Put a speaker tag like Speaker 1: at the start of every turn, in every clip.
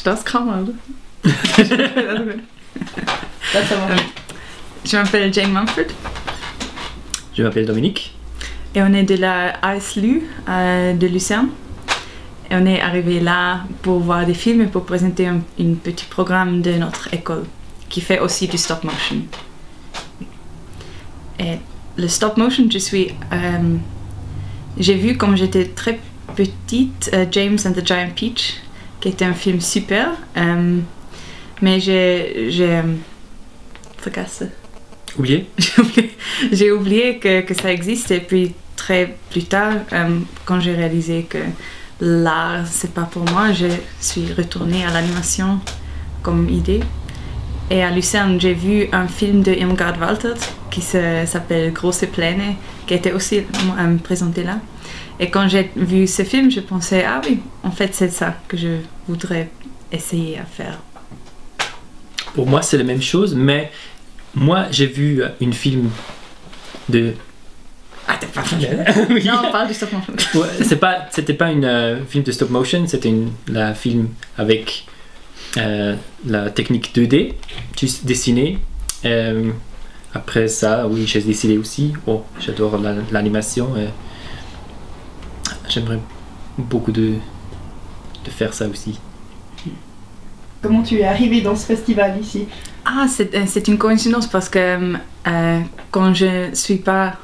Speaker 1: das kann man. Je m'appelle Jane Mumford.
Speaker 2: Je m'appelle Dominique.
Speaker 1: Et on est de la ASLU de Lucerne. Et on est arrivé là pour voir des films et pour présenter un petit programme de notre école qui fait aussi du stop motion. Et le stop motion, j'ai vu quand j'étais très petite James and the Giant Peach, qui était un film super, mais j'ai
Speaker 2: Oublié.
Speaker 1: J'ai oublié que ça existe, et puis plus tard, quand j'ai réalisé que l'art c'est pas pour moi, je suis retournée à l'animation comme idée. Et à Lucerne, j'ai vu un film de Irmgard Waltert qui s'appelle Große Pläne, qui était aussi présenté là. Et quand j'ai vu ce film, je pensais, ah oui, en fait c'est ça que je voudrais essayer à faire.
Speaker 2: Pour moi, c'est la même chose, mais moi, j'ai vu un film de...
Speaker 1: Ah, t'es pas fan. Oui. Non, on parle du stop motion.
Speaker 2: Ouais, c'était pas un film de stop motion, c'était un film avec la technique 2D, juste dessiné. Après ça, oui, j'ai dessiné aussi. Oh, j'adore l'animation. J'aimerais beaucoup de faire ça aussi.
Speaker 3: Comment tu es arrivé dans ce festival ici?
Speaker 1: Ah, c'est une coïncidence parce que quand je suis pas...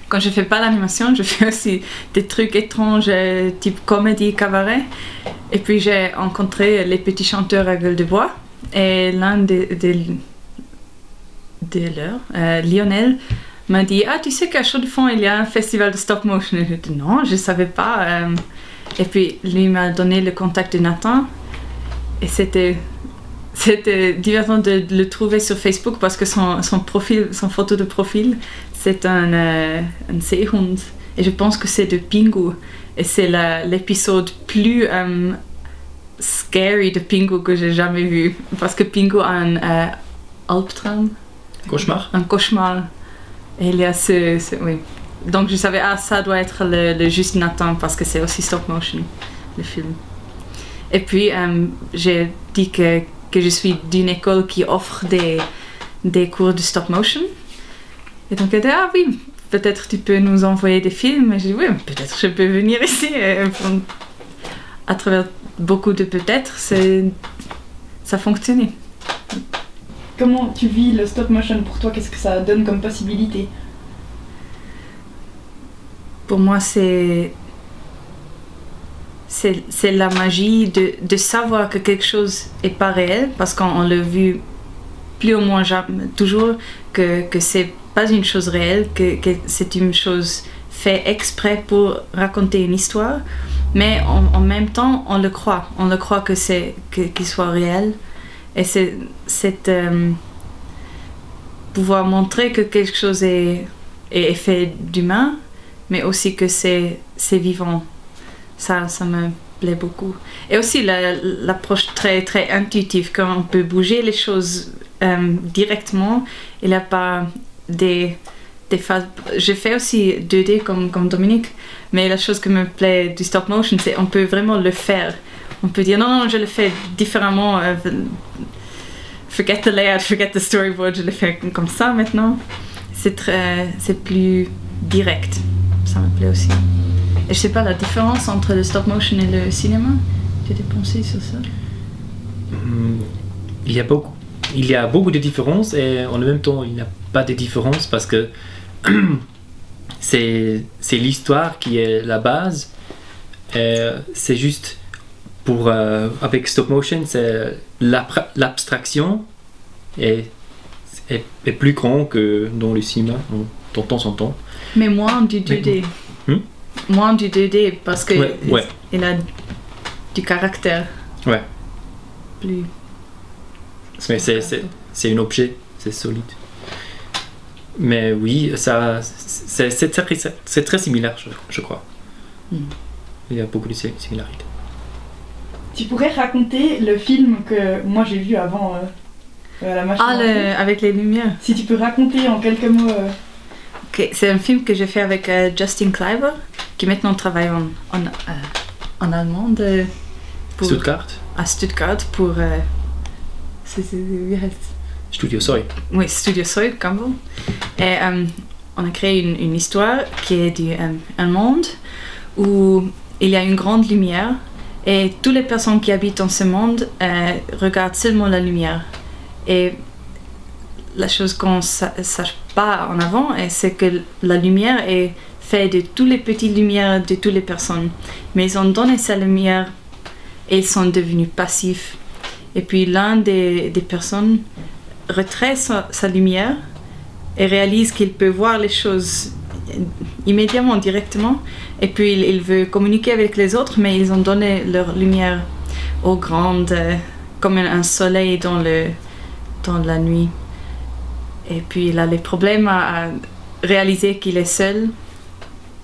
Speaker 1: quand je fais pas l'animation, je fais aussi des trucs étranges, type comédie, cabaret. Et puis j'ai rencontré les petits chanteurs à gueule de bois. Et l'un de leurs, Lionel, m'a dit « Ah, tu sais qu'à Chaux-de-Fonds, il y a un festival de stop motion ?» Et j'ai dit « Non, je savais pas. » Et puis lui m'a donné le contact de Nathan. Et c'était divertissant de le trouver sur Facebook parce que son photo de profil, c'est un Seehund. Et je pense que c'est de Pingu. Et c'est l'épisode plus scary de Pingu que j'ai jamais vu. Parce que Pingu a un Albtraum.
Speaker 2: Cauchemar.
Speaker 1: Un cauchemar. Et il y a oui. Donc je savais, ça doit être le juste Nathan parce que c'est aussi stop motion, le film. Et puis j'ai dit que je suis d'une école qui offre des cours de stop motion. Et donc elle a dit, ah oui, peut-être tu peux nous envoyer des films. Et j'ai dit, oui, peut-être je peux venir ici. Et à travers beaucoup de peut-être, ça fonctionnait.
Speaker 3: Comment tu vis le stop motion pour toi? Qu'est-ce que ça donne comme possibilité?
Speaker 1: Pour moi, c'est la magie de savoir que quelque chose n'est pas réel, parce qu'on l'a vu plus ou moins toujours que c'est pas une chose réelle, que c'est une chose faite exprès pour raconter une histoire, mais en même temps on le croit que qu'il soit réel. Et c'est pouvoir montrer que quelque chose est fait d'humain, mais aussi que c'est vivant. Ça me plaît beaucoup. Et aussi l'approche très, très intuitive, quand on peut bouger les choses directement. Il n'y a pas des phases. Je fais aussi 2D comme Dominique, mais la chose qui me plaît du stop motion, c'est qu'on peut vraiment le faire. On peut dire non, je le fais différemment. Forget the layout, forget the storyboard, je le fais comme ça maintenant. C'est plus direct. Ça me plaît aussi. Et je sais pas, la différence entre le stop motion et le cinéma, tu as pensé sur ça?
Speaker 2: Il y a beaucoup de différences, et en même temps il n'y a pas de différence parce que c'est l'histoire qui est la base. C'est juste avec stop motion, c'est l'abstraction est plus grand que dans le cinéma, de temps en temps.
Speaker 1: Mais moins du 2D. Moins du 2D parce que il a du caractère.
Speaker 2: Ouais.
Speaker 1: Plus.
Speaker 2: Mais c'est un objet, c'est solide. Mais oui, c'est très similaire, je crois. Il y a beaucoup de similarités.
Speaker 3: Tu pourrais raconter le film que moi j'ai vu avant la machine
Speaker 1: avec les lumières.
Speaker 3: Si tu peux raconter en quelques mots.
Speaker 1: Okay. C'est un film que j'ai fait avec Justin Kleiber, qui maintenant travaille en allemand.
Speaker 2: Stuttgart.
Speaker 1: À Stuttgart pour
Speaker 2: Studio Soy.
Speaker 1: Oui, Studio Soy, comme vous. Et on a créé une histoire qui est un monde où il y a une grande lumière et toutes les personnes qui habitent dans ce monde regardent seulement la lumière. Et la chose qu'on ne sache pas en avant, c'est que la lumière est faite de toutes les petites lumières de toutes les personnes. Mais ils ont donné sa lumière et ils sont devenus passifs. Et puis l'un des personnes retrait sa lumière et réalise qu'il peut voir les choses immédiatement, directement. Et puis il veut communiquer avec les autres, mais ils ont donné leur lumière aux grandes, comme un soleil dans la nuit. Et puis il a les problèmes à réaliser qu'il est seul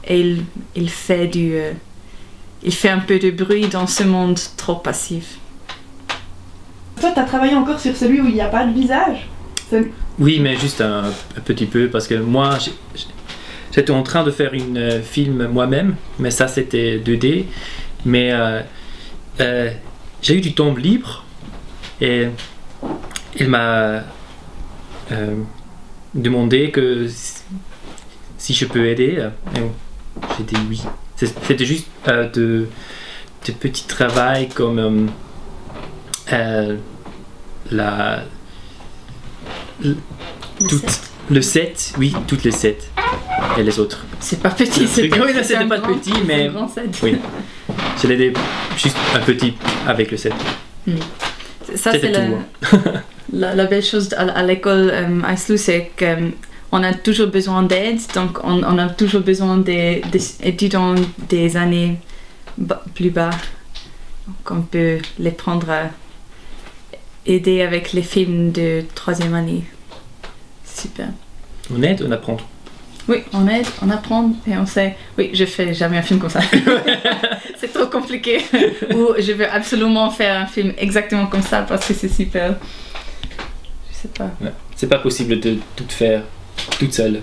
Speaker 1: et il fait un peu de bruit dans ce monde trop passif.
Speaker 3: Toi, t'as travaillé encore sur celui où il n'y a pas de visage?
Speaker 2: Oui, mais juste un petit peu, parce que moi, j'étais en train de faire une film moi-même, mais ça c'était 2D. Mais j'ai eu du temps libre et il m'a demandé que si je peux aider. Et j'ai dit oui. C'était juste de petits travaux comme le set, oui, toutes les sets et les autres.
Speaker 1: C'est pas petit, c'était
Speaker 2: pas petit, mais
Speaker 1: un grand set.
Speaker 2: Oui, je l'ai aidé juste un petit avec le set.
Speaker 1: Ça c'est la belle chose à l'école à Isloo, c'est qu'on a toujours besoin d'aide, donc on a toujours besoin d'étudiants des années plus bas, donc on peut les prendre à aider avec les films de 3e année. Super.
Speaker 2: On aide, on apprend.
Speaker 1: Oui, on aide, on apprend et on sait. Oui, je fais jamais un film comme ça. C'est trop compliqué. Ou je veux absolument faire un film exactement comme ça parce que c'est super. Je sais pas.
Speaker 2: Ouais. C'est pas possible de tout faire toute seule.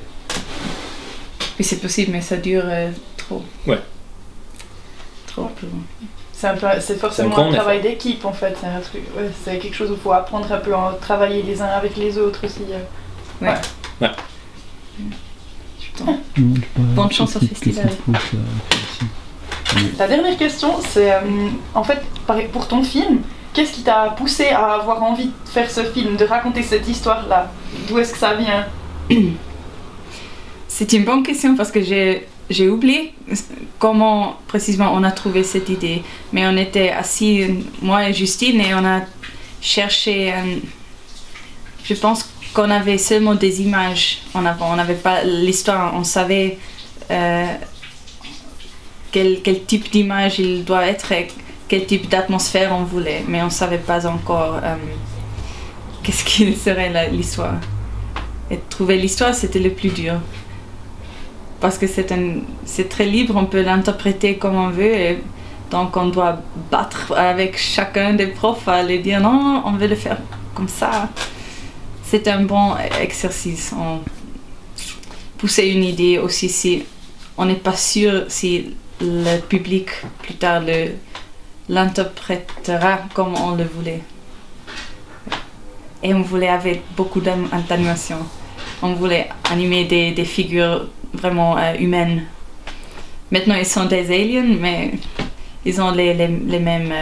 Speaker 1: Oui, c'est possible, mais ça dure trop.
Speaker 2: Ouais.
Speaker 1: Trop.
Speaker 3: C'est forcément un travail d'équipe en fait. C'est quelque chose où il faut apprendre un peu à travailler les uns avec les autres aussi.
Speaker 1: Ouais. Bonne chance au festival.
Speaker 3: La dernière question, c'est en fait pour ton film, qu'est-ce qui t'a poussé à avoir envie de faire ce film, de raconter cette histoire-là? D'où est-ce que ça vient?
Speaker 1: C'est une bonne question parce que j'ai oublié comment précisément on a trouvé cette idée. Mais on était assis, moi et Justine, et on a cherché. Je pense qu'on avait seulement des images en avant. On n'avait pas l'histoire. On savait quel type d'image il doit être et quel type d'atmosphère on voulait. Mais on ne savait pas encore qu'est-ce qui serait l'histoire. Et trouver l'histoire, c'était le plus dur. Parce que c'est très libre, on peut l'interpréter comme on veut. Et donc on doit battre avec chacun des profs à les dire non, on veut le faire comme ça. C'est un bon exercice. On pousser une idée aussi si on n'est pas sûr si le public plus tard l'interprétera comme on le voulait. Et on voulait avec beaucoup d'animation. On voulait animer des figures vraiment humaines. Maintenant ils sont des aliens, mais ils ont les mêmes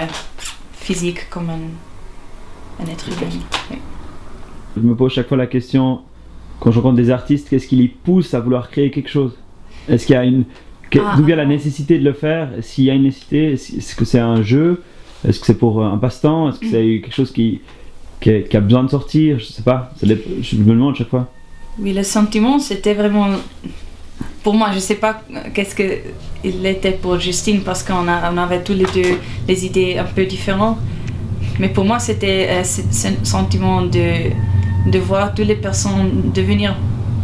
Speaker 1: physiques comme un être humain. Oui.
Speaker 4: Je me pose chaque fois la question, quand je rencontre des artistes, qu'est-ce qui les pousse à vouloir créer quelque chose? Est-ce qu'il y a d'où vient la nécessité de le faire? S'il y a une nécessité, est-ce que c'est un jeu? Est-ce que c'est pour un passe-temps? Est-ce que c'est quelque chose qui a besoin de sortir? Je sais pas, je me demande chaque fois.
Speaker 1: Oui, le sentiment, c'était vraiment... Pour moi, je sais pas qu'est-ce qu'il était pour Justine, parce qu'on avait tous les deux des idées un peu différentes. Mais pour moi, c'était ce sentiment de voir toutes les personnes devenir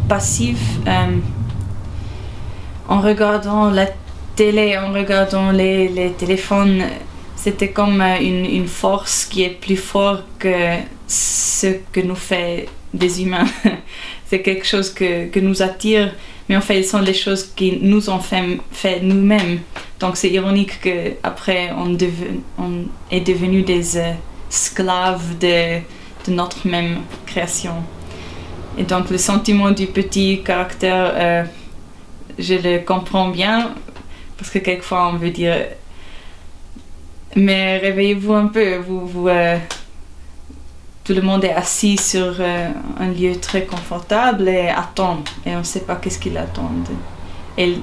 Speaker 1: passives en regardant la télé, en regardant les téléphones. C'était comme une force qui est plus forte que ce que nous fait des humains. C'est quelque chose que nous attire Mais en fait, ils sont les choses qui nous ont fait nous-mêmes. Donc c'est ironique qu'après, on est devenu des esclaves de notre même création. Et donc le sentiment du petit caractère, je le comprends bien, parce que quelquefois on veut dire mais réveillez-vous un peu, tout le monde est assis sur un lieu très confortable et attend, et on ne sait pas qu'est-ce qu'ils attendent. Et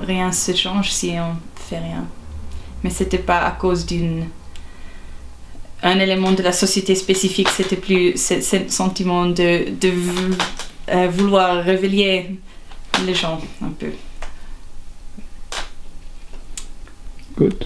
Speaker 1: rien ne se change si on ne fait rien. Mais ce n'était pas à cause un élément de la société spécifique, c'était plus ce sentiment de vouloir réveiller les gens un peu.
Speaker 4: Good.